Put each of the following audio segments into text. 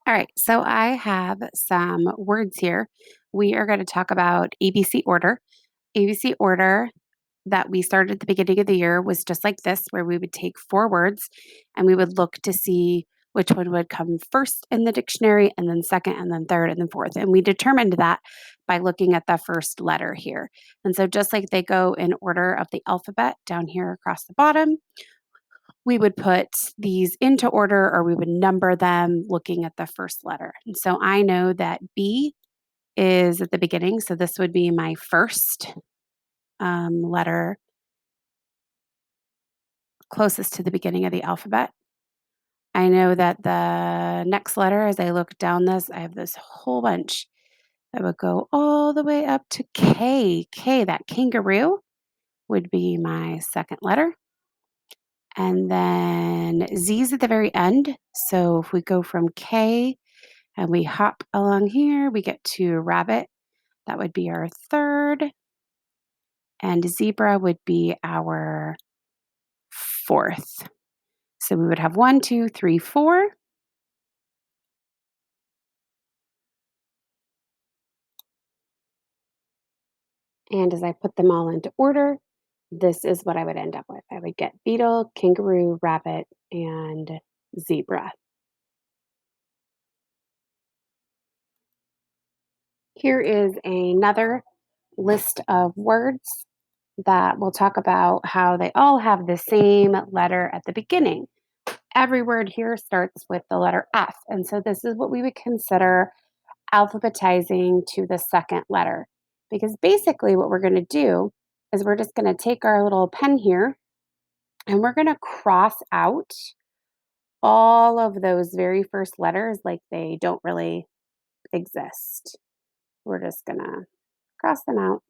All right, so I have some words here. We are going to talk about ABC order. ABC order that we started at the beginning of the year was just like this, where we would take four words and we would look to see which one would come first in the dictionary, and then second, and then third, and then fourth. And we determined that by looking at the first letter here. And so, just like they go in order of the alphabet down here across the bottom, we would put these into order or we would number them looking at the first letter. And so I know that B is at the beginning. So this would be my first letter closest to the beginning of the alphabet. I know that the next letter, as I look down this, I have this whole bunch that would go all the way up to K. K, that kangaroo, would be my second letter. And then Z's at the very end. So if we go from K and we hop along here, we get to rabbit. That would be our third. And zebra would be our fourth. So we would have 1, 2, 3, 4. And as I put them all into order, this is what I would end up with. I would get beetle, kangaroo, rabbit, and zebra. Here is another list of words that we'll talk about how they all have the same letter at the beginning. Every word here starts with the letter F. And so this is what we would consider alphabetizing to the second letter. Because basically, what we're going to do is we're just going to take our little pen here and we're going to cross out all of those very first letters like they don't really exist. We're just going to cross them out.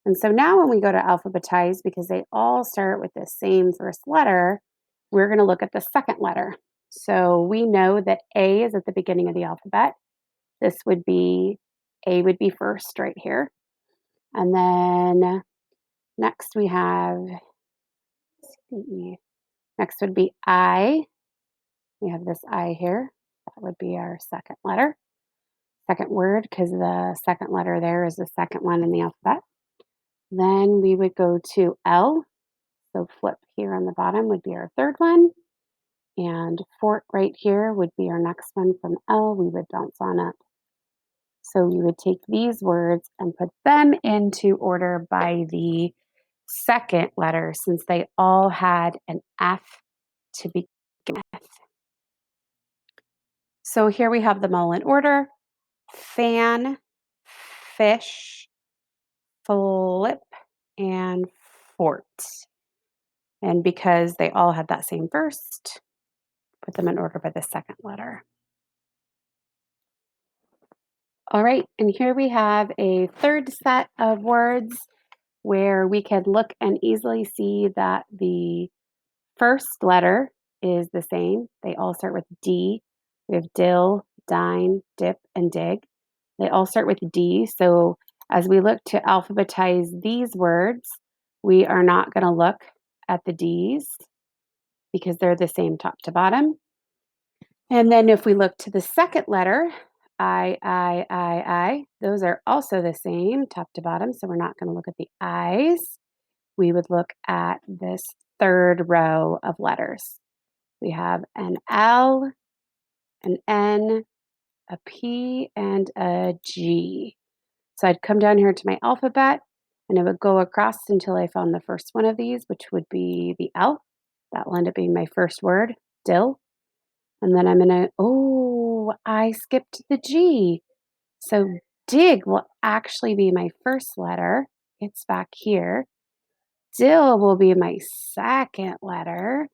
And so now when we go to alphabetize, because they all start with the same first letter, we're going to look at the second letter. So we know that A is at the beginning of the alphabet. This would be A would be first right here. And then next we have next would be I. We have this I here. That would be our second letter. Second word, because the second letter there is the second one in the alphabet. Then we would go to L. So flip here on the bottom would be our third one. And fort right here would be our next one from L. We would bounce on up. So we would take these words and put them into order by the second letter since they all had an F to begin with. So here we have them all in order: fan, fish, flip, and fort. And because they all had that same first, put them in order by the second letter. All right, and here we have a third set of words where we can look and easily see that the first letter is the same. They all start with D. We have dill, dine, dip, and dig. They all start with D. So as we look to alphabetize these words, we are not going to look at the D's because they're the same top to bottom. And then if we look to the second letter, I, those are also the same top to bottom. So we're not going to look at the I's. We would look at this third row of letters. We have an L, an N, a P, and a G. So I'd come down here to my alphabet and I would go across until I found the first one of these, which would be the L. That will end up being my first word, dill. And then I'm going to, I skipped the G. So dig will actually be my first letter. It's back here. Dill will be my second letter.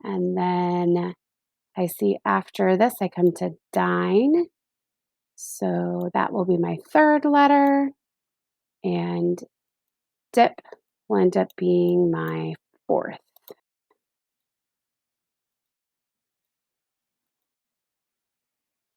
And then I see after this, I come to dine. So that will be my third letter. And dip will end up being my fourth.